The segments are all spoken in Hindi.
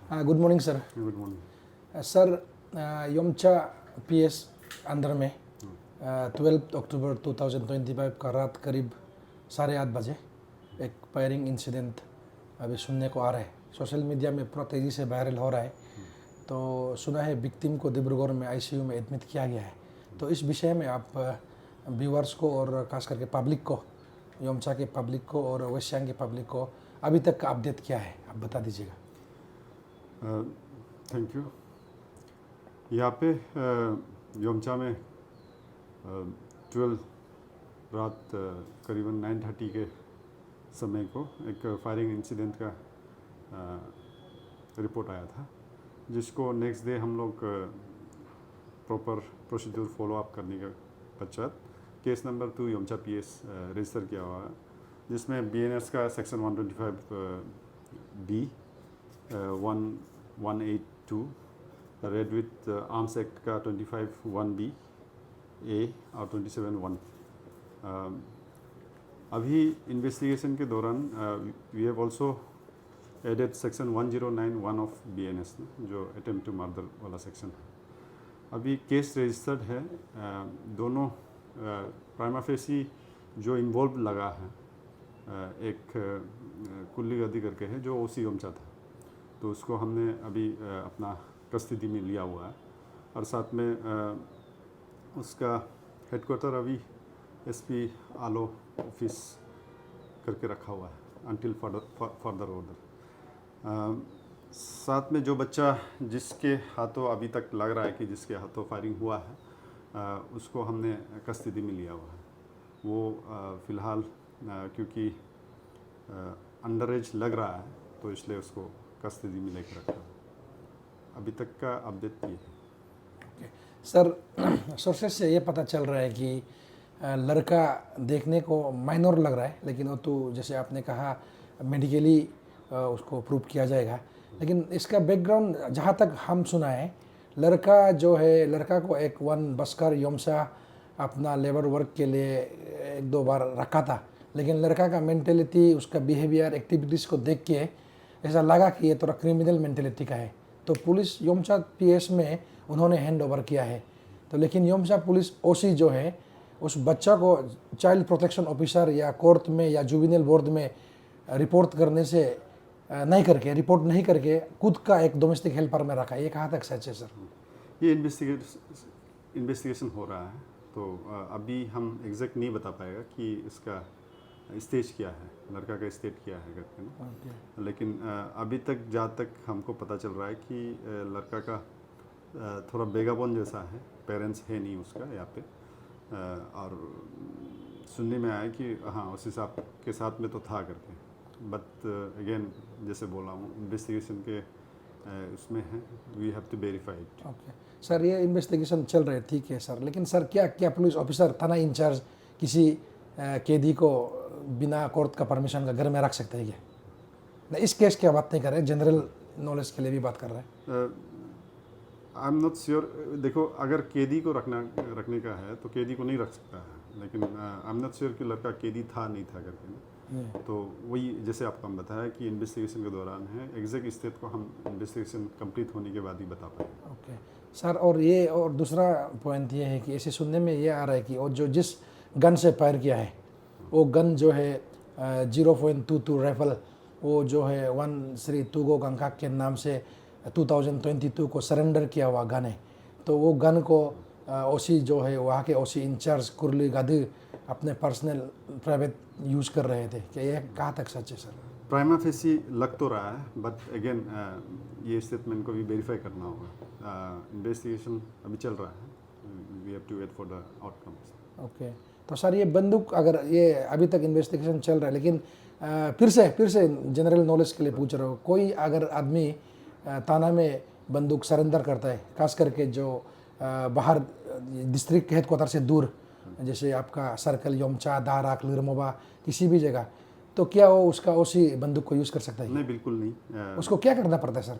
Good morning sir. Good morning. Sir Yomcha PS under में 12 अक्टूबर 2025 का रात करीब 8:30 बजे एक फायरिंग इंसिडेंट अभी सुनने को आ रहा है। सोशल मीडिया में पूरा तेज़ी से वायरल हो रहा है। तो सुना है विक्टिम को डिब्रूगढ़ में आईसीयू में एडमिट किया गया है। तो इस विषय में आप व्यूअर्स को और खास करके पब्लिक को, योमचा के पब्लिक को और वेस्ट सियांग के पब्लिक को अभी तक का अपडेट क्या है, आप बता दीजिएगा। Thank you. यहाँ पे योमचा में 12 रात करीबन 9:30 के समय को एक फायरिंग इंसिडेंट का रिपोर्ट आया था, जिसको नेक्स्ट डे हम लोग प्रॉपर प्रोसीड्यूर फॉलो अप करने के पश्चात केस नंबर 2 योमचा पीएस रजिस्टर किया हुआ है, जिसमें बीएनएस का section 125 B 1182 read with arms act का 25 1B ए और 27 1। अभी इन्वेस्टिगेशन के दौरान we have also added section 1091 of BNS, जो अटेम्प्ट टू मर्डर वाला सेक्शन है। अभी केस रजिस्टर्ड है। दोनों प्राइमा फेसी जो इन्वॉल्व लगा है, एक कुल्ली गद्दी करके है जो ओसी योमचा था, तो उसको हमने अभी अपना कस्टडी में लिया हुआ है, और साथ में उसका हेडक्वार्टर अभी SP आलो ऑफिस करके रखा हुआ है अंटिल फर्दर ऑर्डर। साथ में जो बच्चा जिसके हाथों अभी तक लग रहा है कि जिसके हाथों फायरिंग हुआ है, उसको हमने कस्टडी में लिया हुआ है। वो फ़िलहाल क्योंकि अंडर एज लग रहा है, तो इसलिए उसको कस्टडी में लेकर रखा है। अभी तक का अपडेट ये है। सर सोर्सेस से ये पता चल रहा है कि लड़का देखने को माइनर लग रहा है, लेकिन वो तो जैसे आपने कहा मेडिकली उसको प्रूव किया जाएगा। लेकिन इसका बैकग्राउंड जहाँ तक हम सुना है, लड़का जो है, लड़का को एक वन बसकर योमचा अपना लेबर वर्क के लिए 1-2 बार रखा था, लेकिन लड़का का मेंटेलिटी, उसका बिहेवियर, एक्टिविटीज़ को देख के ऐसा लगा कि ये थोड़ा क्रिमिनल मेंटेलिटी का है। तो पुलिस योमचा पीएस में उन्होंने हैंड ओवर किया है। तो लेकिन योमचा पुलिस ओसी जो है, उस बच्चा को चाइल्ड प्रोटेक्शन ऑफिसर या कोर्ट में या जुवेनियल बोर्ड में रिपोर्ट करने से रिपोर्ट नहीं करके खुद का एक डोमेस्टिक हेल्पर में रखा है। ये कहाँ तक सच है सर? ये इन्वेस्टिगेशन हो रहा है, तो अभी हम एग्जैक्ट नहीं बता पाएगा कि इसका स्टेज क्या है, लड़का का स्टेट क्या है करके ना। लेकिन अभी तक जहाँ तक हमको पता चल रहा है कि लड़का का थोड़ा बेगाबोन जैसा है, पेरेंट्स है नहीं उसका यहाँ पे, और सुनने में आया कि हाँ उस हिसाब के साथ में तो था करके। बट अगेन जैसे बोला हूँ, इन्वेस्टिगेशन के उसमें है, we have to verify it. Okay sir, ये इन्वेस्टिगेशन चल रहे, ठीक है सर, लेकिन सर क्या पुलिस ऑफिसर, थाना इंचार्ज किसी कैदी को बिना कोर्ट का परमिशन का घर में रख सकते हैं क्या? नहीं, इस केस की बात नहीं कर रहे, जनरल नॉलेज के लिए भी बात कर रहे हैं। I am not sure. देखो, अगर कैदी को रखने का है तो कैदी को नहीं रख सकता है, लेकिन आई एम नॉट श्योर कि लड़का कैदी था नहीं था करके ना। तो वही जैसे आपको हम बताया कि इन्वेस्टिगेशन के दौरान है, एग्जैक्ट स्टेट को हम इन्वेस्टिगेशन कंप्लीट होने के बाद ही बता पाएंगे। ओके सर, और दूसरा पॉइंट ये है कि ऐसे सुनने में ये आ रहा है कि और जो जिस गन से फायर किया है, वो गन जो है 0.22 राइफल, वो जो है 1 श्री तुगो गंगाक के नाम से 2022 को सरेंडर किया हुआ गन है। तो वो गन को ओसी जो है, वहाँ के ओसी इंचार्ज कुर्ली गद्दी अपने पर्सनल प्राइवेट यूज़ कर रहे थे। क्या ये कहाँ तक सच है सर? प्राइमा फेसी लग तो रहा है, बट अगेन ये स्टेटमेंट को भी वेरीफाई करना होगा। इन्वेस्टिगेशन अभी चल रहा है, we have to wait for the outcomes. Okay, तो सर ये बंदूक, अगर ये अभी तक इन्वेस्टिगेशन चल रहा है, लेकिन फिर से जनरल नॉलेज के लिए पूछ रहा हूँ, कोई अगर आदमी थाना में बंदूक सरेंडर करता है, खास करके जो बाहर डिस्ट्रिक्ट हेडक्वार्टर से दूर, जैसे आपका सर्कल, योमचा, दाराक, लिरमोबा, किसी भी जगह, तो क्या वो उसका ओसी बंदूक को यूज़ कर सकता है? नहीं, बिल्कुल नहीं। उसको क्या करना पड़ता है सर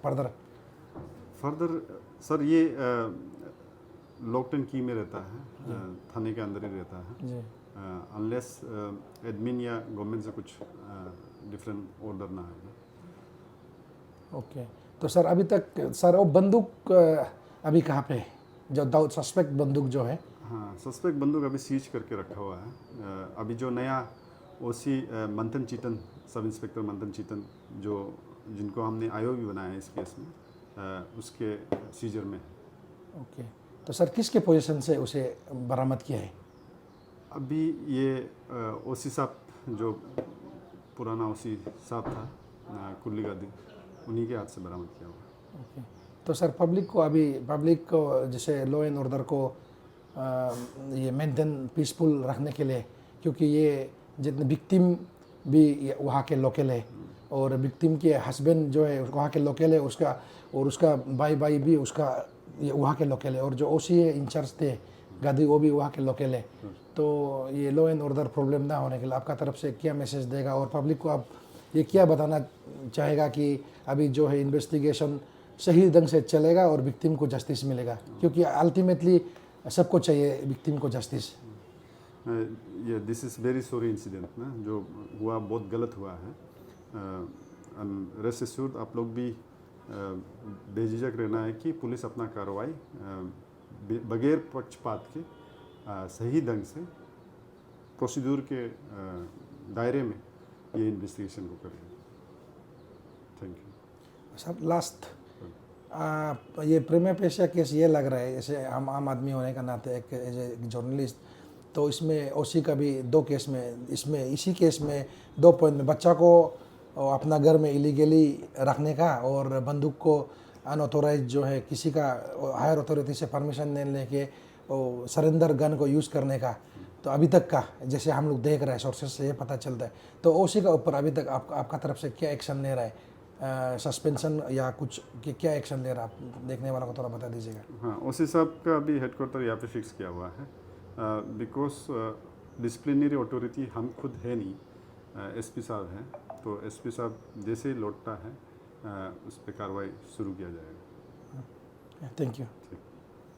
फर्दर सर, ये लॉक एंड की में रहता है, थाने के अंदर ही रहता है, अनलेस एडमिन या गवर्नमेंट से कुछ डिफरेंट ऑर्डर ना आए। ओके तो सर अभी तक सर वो बंदूक अभी कहाँ पे है, जो दाऊद सस्पेक्ट बंदूक जो है? हाँ, सस्पेक्ट बंदूक अभी सीज करके रखा हुआ है। अभी जो नया ओसी मंथन चीतन, सब इंस्पेक्टर मंथन चीतन, जो जिनको हमने आईओबी बनाया है इस केस में, उसके सीजर में। ओके, तो सर किसके पोजीशन से उसे बरामद किया है? अभी ये ओसी साहब, जो पुराना ओसी साहब था कुर्ली गादी, उन्हीं के हाथ से बरामद किया हुआ। ओके, तो सर पब्लिक को जैसे लॉ एंड ऑर्डर को ये मेंटेन पीसफुल रखने के लिए, क्योंकि ये जितने विक्टिम भी वहाँ के लोकल है और विक्टिम के हस्बैंड जो है वहाँ के लोकल है, उसका भाई भी उसका ये वहाँ के लोकल है, और जो ओसी है इंचार्ज थे गादी वो भी वहाँ के लोकल है। तो ये लॉ एंड ऑर्डर प्रॉब्लम ना होने के लिए आपका तरफ से क्या मैसेज देगा, और पब्लिक को आप ये क्या बताना चाहेगा कि अभी जो है इन्वेस्टिगेशन सही ढंग से चलेगा और विक्टिम को जस्टिस मिलेगा, क्योंकि अल्टीमेटली सबको चाहिए विक्टिम को जस्टिस। ये this is very sorry incident ना, जो हुआ बहुत गलत हुआ है। रेस्ट एश्योर्ड आप लोग भी बेझिझक रहना है कि पुलिस अपना कार्रवाई बगैर पक्षपात के सही ढंग से प्रोसीड्यूर के दायरे में ये इन्वेस्टिगेशन को करें। थैंक यू सर लास्ट ये प्रीमियर पेशा केस ये लग रहा है, जैसे हम आम आदमी होने का नाते एक एज ए जर्नलिस्ट, तो इसमें ओसी का भी दो केस में, इसमें इसी केस में 2 पॉइंट में बच्चा को अपना घर में इलीगली रखने का और बंदूक को अनऑथोराइज जो है किसी का हायर अथॉरिटी से परमिशन लेने के सरेंडर गन को यूज़ करने का, तो अभी तक का जैसे हम लोग देख रहे हैं सोर्सेस से ये पता चलता है, तो ओसी का ऊपर अभी तक आपका तरफ से क्या एक्शन ले रहा है, सस्पेंशन या कुछ क्या एक्शन ले रहा है, आप देखने वालों को थोड़ा बता दीजिएगा। हाँ, ओसी साहब का भी हेडक्वार्टर यहाँ पे फिक्स किया हुआ है, बिकॉज डिसिप्लिनरी अथॉरिटी हम खुद है नहीं, एसपी साहब हैं, तो एसपी साहब जैसे ही लौटता है उस पर कार्रवाई शुरू किया जाएगा। Thank you. ठीक।